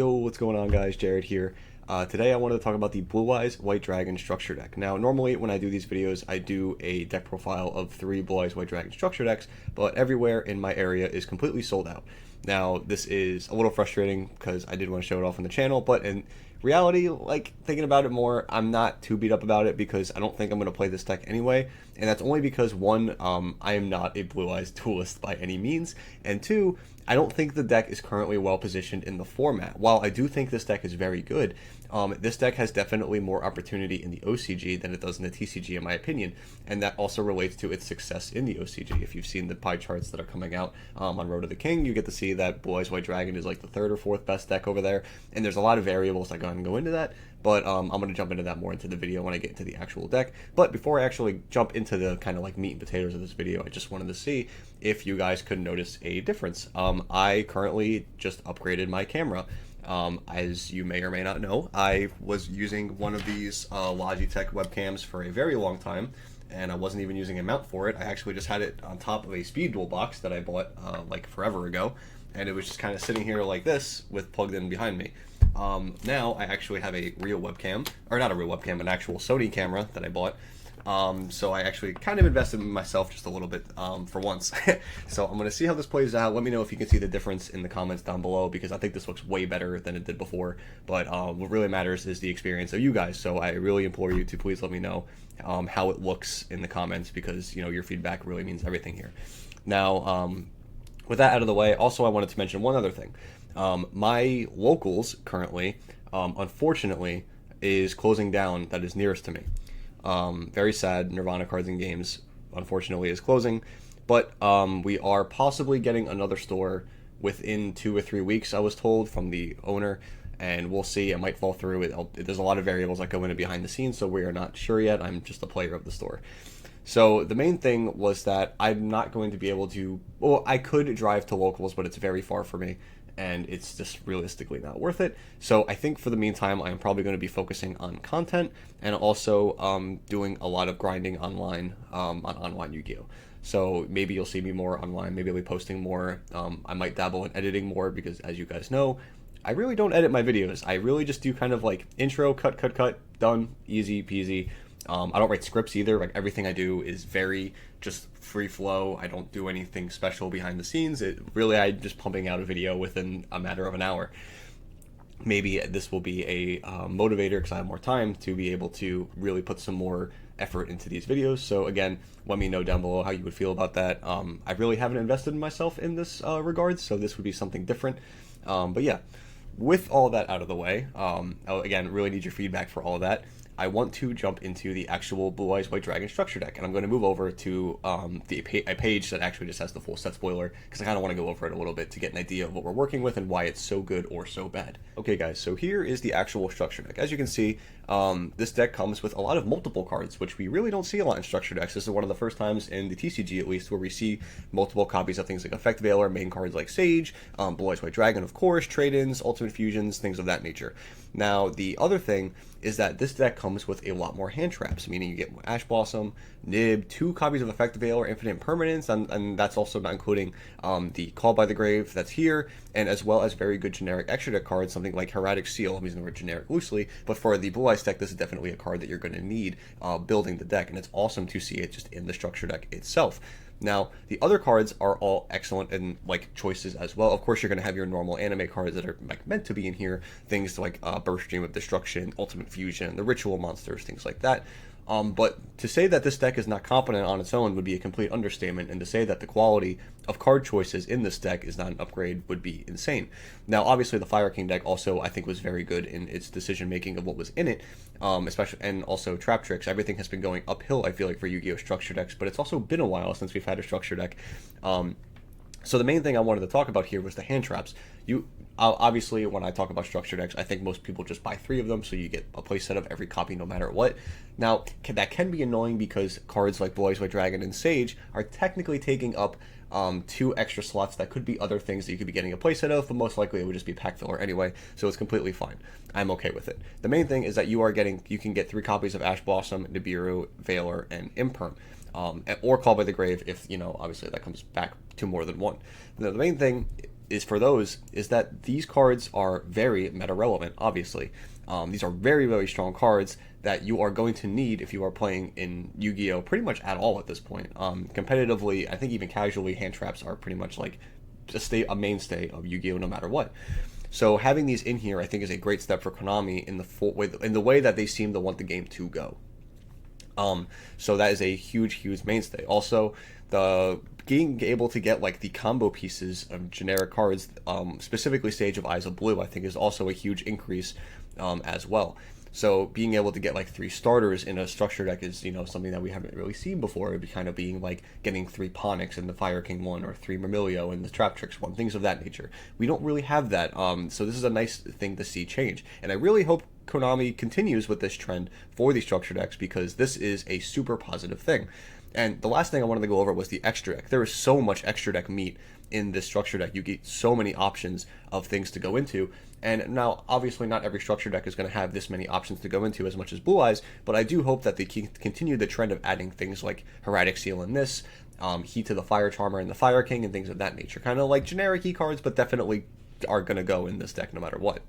Yo, what's going on, guys? Jared here. Today I wanted to talk about the Blue Eyes White Dragon structure deck. Now, normally when I do these videos, I do a deck profile of 3 Blue Eyes White Dragon structure decks, but everywhere in my area is completely sold out. Now, this is a little frustrating because I did want to show it off on the channel, but in reality, like, thinking about it more, I'm not too beat up about it because I don't think I'm going to play this deck anyway, and that's only because, one, I am not a Blue Eyes duelist by any means, and two, I don't think the deck is currently well positioned in the format. While I do think this deck is very good, this deck has definitely more opportunity in the OCG than it does in the TCG, in my opinion, and that also relates to its success in the OCG. If you've seen the pie charts that are coming out on Road to the King, you get to see that Blue Eyes White Dragon is like the 3rd or 4th best deck over there, and there's a lot of variables that go into that, but I'm going to jump into that more into the video when I get into the actual deck. But before I actually jump into the kind of like meat and potatoes of this video, I just wanted to see if you guys could notice a difference. I currently just upgraded my camera. As you may or may not know, I was using one of these Logitech webcams for a very long time, and I wasn't even using a mount for it. I actually just had it on top of a speed duel box that I bought like forever ago, and it was just kind of sitting here like this with plugged in behind me. Now I actually have a real webcam, or not a real webcam, an actual Sony camera that I bought. So I actually kind of invested in myself just a little bit for once. So I'm going to see how this plays out. Let me know if you can see the difference in the comments down below, because I think this looks way better than it did before. But what really matters is the experience of you guys. So I really implore you to please let me know how it looks in the comments, because your feedback really means everything here. Now, with that out of the way, also I wanted to mention one other thing. My locals currently, unfortunately, is closing down that is nearest to me. Very sad. Nirvana Cards and Games, unfortunately, is closing, but we are possibly getting another store within 2 or 3 weeks, I was told, from the owner, and we'll see. It might fall through. There's a lot of variables that go into behind the scenes, so we are not sure yet. I'm just a player of the store. So the main thing was that I'm not going to be able to, well, I could drive to locals, but it's very far for me, and it's just realistically not worth it. So I think for the meantime, I'm probably going to be focusing on content, and also doing a lot of grinding online on online Yu-Gi-Oh! So maybe you'll see me more online, maybe I'll be posting more. I might dabble in editing more, because as you guys know, I really don't edit my videos. I really just do kind of like intro, cut, done, easy peasy. I don't write scripts either. Like, everything I do is very just free flow. I don't do anything special behind the scenes. I'm just pumping out a video within a matter of an hour. Maybe this will be a motivator, because I have more time to be able to really put some more effort into these videos. So again, let me know down below how you would feel about that. I really haven't invested in myself in this regard, so this would be something different. But yeah, with all that out of the way, again, really need your feedback for all of that. I want to jump into the actual Blue Eyes White Dragon structure deck, and I'm going to move over to a page that actually just has the full set spoiler, because I kind of want to go over it a little bit to get an idea of what we're working with and why it's so good or so bad. Okay guys, so here is the actual structure deck. As you can see, this deck comes with a lot of multiple cards, which we really don't see a lot in structure decks. This is one of the first times in the TCG, at least, where we see multiple copies of things like Effect Veiler, main cards like Sage, Blue Eyes White Dragon, of course, trade-ins, ultimate fusions, things of that nature. Now, the other thing is that this deck comes with a lot more hand traps, meaning you get Ash Blossom, Nib, 2 copies of Effect Veiler, Infinite Permanence, and that's also not including the Call by the Grave that's here, and as well as very good generic extra deck cards, something like Heraldic Seal. I'm using the word generic loosely, but for the Blue Eyes deck, this is definitely a card that you're going to need building the deck, and it's awesome to see it just in the structure deck itself. Now, the other cards are all excellent and like choices as well. Of course, you're going to have your normal anime cards that are like meant to be in here, things like Burst Stream of Destruction, Ultimate Fusion, the Ritual Monsters, things like that. But to say that this deck is not competent on its own would be a complete understatement, and to say that the quality of card choices in this deck is not an upgrade would be insane. Now, obviously, the Fire King deck also, I think, was very good in its decision-making of what was in it, especially, and also Trap Tricks. Everything has been going uphill, I feel like, for Yu-Gi-Oh! Structure decks, but it's also been a while since we've had a structure deck. So the main thing I wanted to talk about here was the hand traps. Obviously, when I talk about structure decks, I think most people just buy 3 of them, so you get a playset of every copy no matter what. Now, that can be annoying because cards like Blue Eyes White Dragon and Sage are technically taking up 2 extra slots that could be other things that you could be getting a playset of, but most likely it would just be pack filler anyway, so it's completely fine. I'm okay with it. The main thing is that you can get 3 copies of Ash Blossom, Nibiru, Veiler, and Imperm. Or Call by the Grave if, obviously that comes back to more than one. Now, the main thing is for those is that these cards are very meta relevant, obviously. These are very, very strong cards that you are going to need if you are playing in Yu-Gi-Oh! Pretty much at all at this point. Competitively, I think even casually, hand traps are pretty much like a mainstay of Yu-Gi-Oh! No matter what. So having these in here, I think, is a great step for Konami in the way that they seem to want the game to go. So that is a huge, huge mainstay. Also, the being able to get like the combo pieces of generic cards, specifically Sage of Eyes of Blue, I think is also a huge increase as well. So being able to get like 3 starters in a structure deck is, something that we haven't really seen before. It'd be kind of being like getting 3 Ponics in the Fire King one, or 3 Murmillo in the Trap Tricks one, things of that nature. We don't really have that. So this is a nice thing to see change. And I really hope Konami continues with this trend for these structure decks, because this is a super positive thing. And the last thing I wanted to go over was the extra deck. There is so much extra deck meat in this structure deck. You get so many options of things to go into. And now, obviously, not every structure deck is going to have this many options to go into as much as Blue Eyes, but I do hope that they continue the trend of adding things like Hermetic Seal in this, Heat to the Fire Charmer and the Fire King, and things of that nature. Kind of like generic E cards, but definitely are going to go in this deck no matter what.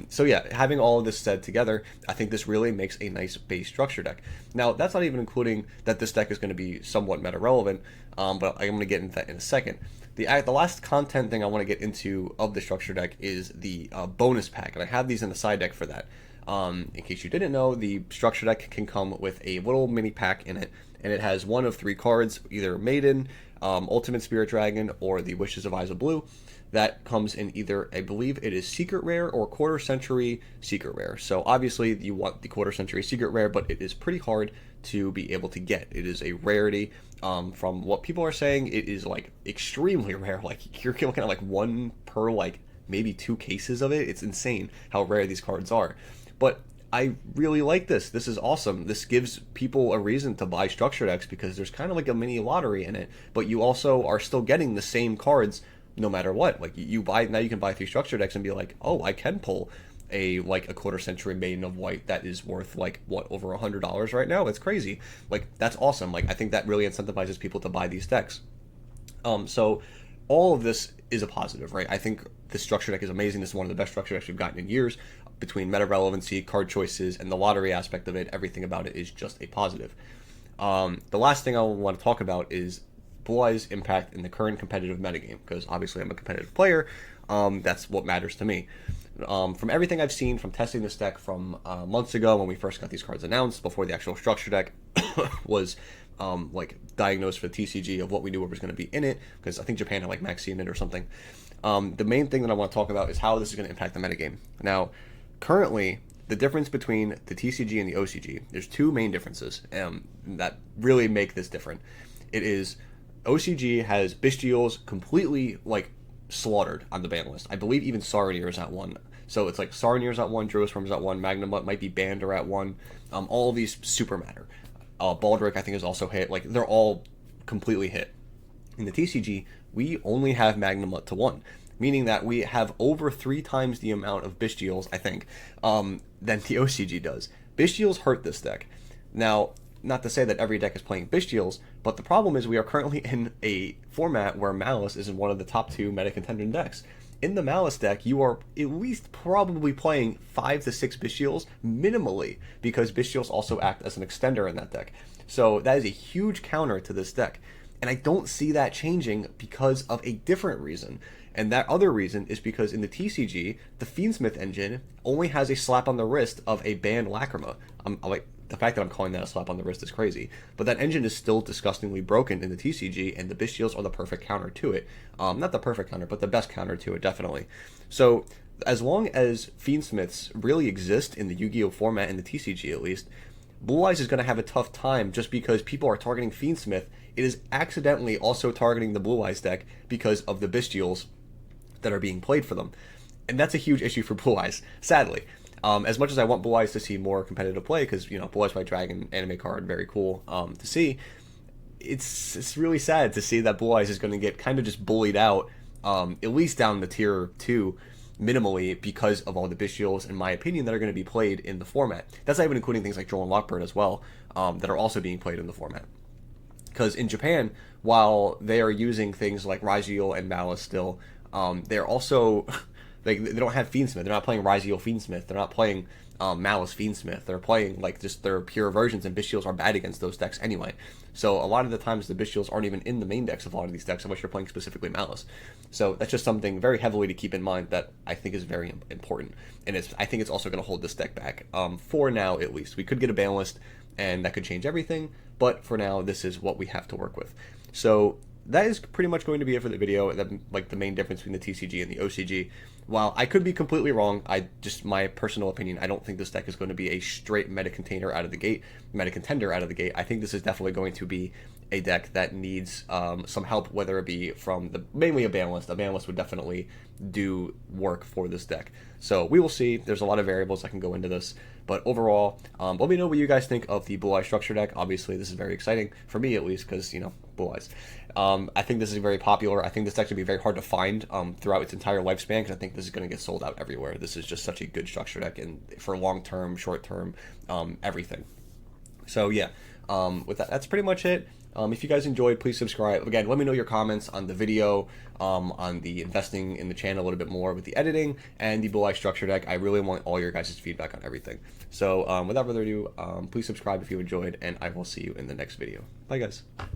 So yeah, having all of this said together, I think this really makes a nice base structure deck. Now, that's not even including that this deck is going to be somewhat meta relevant, but I'm going to get into that in a second. The last content thing I want to get into of the structure deck is the bonus pack, and I have these in the side deck for that. In case you didn't know, the structure deck can come with a little mini pack in it, and it has one of 3 cards, either Maiden, Ultimate Spirit Dragon, or the Wishes of Eyes of Blue. That comes in either, I believe it is Secret Rare or Quarter Century Secret Rare. So obviously you want the Quarter Century Secret Rare, but it is pretty hard to be able to get. It is a rarity. From what people are saying, it is like extremely rare. Like you're looking at like 1 per like maybe 2 cases of it. It's insane how rare these cards are. But I really like this. This is awesome. This gives people a reason to buy structure decks, because there's kind of like a mini lottery in it, but you also are still getting the same cards no matter what. Like you can buy 3 structure decks and be like, oh, I can pull a Quarter Century Maiden of White that is worth like over $100 right now. It's crazy. Like that's awesome. Like I think that really incentivizes people to buy these decks. So all of this is a positive, right? I think this structure deck is amazing. This is one of the best structure decks we've gotten in years. Between meta relevancy, card choices, and the lottery aspect of it, everything about it is just a positive. The last thing I want to talk about is Blue Eyes' impact in the current competitive metagame, because obviously I'm a competitive player. That's what matters to me. From everything I've seen from testing this deck from months ago when we first got these cards announced, before the actual structure deck was like diagnosed for the TCG of what we knew was going to be in it, because I think Japan had like Maxi in it or something. The main thing that I want to talk about is how this is going to impact the metagame. Now, currently, the difference between the TCG and the OCG, there's 2 main differences that really make this different. It is OCG has Bestials completely like slaughtered on the ban list. I believe even Saronir is at 1. So it's like Saronir's at 1, Druisform's at 1, Magnamut might be banned or at 1. All of these super matter. Baldric I think is also hit. Like they're all completely hit. In the TCG, we only have Magnamut to 1, meaning that we have over 3 times the amount of Bestials, I think, than the OCG does. Bestials hurt this deck. Now, not to say that every deck is playing Bestials, but the problem is we are currently in a format where Malice is in one of the top 2 meta contender decks. In the Malice deck, you are at least probably playing 5 to 6 Bestials minimally, because Bestials also act as an extender in that deck. So that is a huge counter to this deck. And I don't see that changing because of a different reason. And that other reason is because in the TCG, the Fiendsmith engine only has a slap on the wrist of a banned Lacrima. The fact that I'm calling that a slap on the wrist is crazy. But that engine is still disgustingly broken in the TCG, and the Bestials are the perfect counter to it. Not the perfect counter, but the best counter to it, definitely. So, as long as Fiendsmiths really exist in the Yu-Gi-Oh! Format, in the TCG at least, Blue Eyes is going to have a tough time just because people are targeting Fiendsmith. It is accidentally also targeting the Blue Eyes deck because of the Bestials that are being played for them. And that's a huge issue for Blue Eyes, sadly. As much as I want Blue Eyes to see more competitive play, because, Blue Eyes White Dragon anime card, very cool to see, it's really sad to see that Blue Eyes is going to get kind of just bullied out, at least down the tier 2, minimally, because of all the Bestials, in my opinion, that are going to be played in the format. That's not even including things like Droll and Lockbird as well, that are also being played in the format. Because in Japan, while they are using things like Ryziel and Malice still, they're also they don't have Fiendsmith. They're not playing Ryziel Fiendsmith. They're not playing Malice Fiendsmith. They're playing like just their pure versions, and Bestials are bad against those decks anyway. So a lot of the times the Bestials aren't even in the main decks of a lot of these decks unless you're playing specifically Malice. So that's just something very heavily to keep in mind that I think is very important, and I think it's also going to hold this deck back for now at least. We could get a ban list, and that could change everything, but for now this is what we have to work with. So that is pretty much going to be it for the video. Like the main difference between the TCG and the OCG. While I could be completely wrong, my personal opinion, I don't think this deck is going to be a straight meta contender out of the gate. I think this is definitely going to be a deck that needs some help, whether it be from mainly a ban list. A ban list would definitely do work for this deck. So we will see. There's a lot of variables that can go into this, but overall, let me know what you guys think of the Blue Eye Structure deck. Obviously, this is very exciting for me at least because Blue Eyes. I think this is very popular. I think this deck should be very hard to find throughout its entire lifespan because I think this is going to get sold out everywhere. This is just such a good structure deck and for long term, short term, everything. So yeah, with that, that's pretty much it. If you guys enjoyed, please subscribe. Again, let me know your comments on the video, on the investing in the channel a little bit more with the editing and the Blue Eye Structure deck. I really want all your guys' feedback on everything. So without further ado, please subscribe if you enjoyed, and I will see you in the next video. Bye, guys.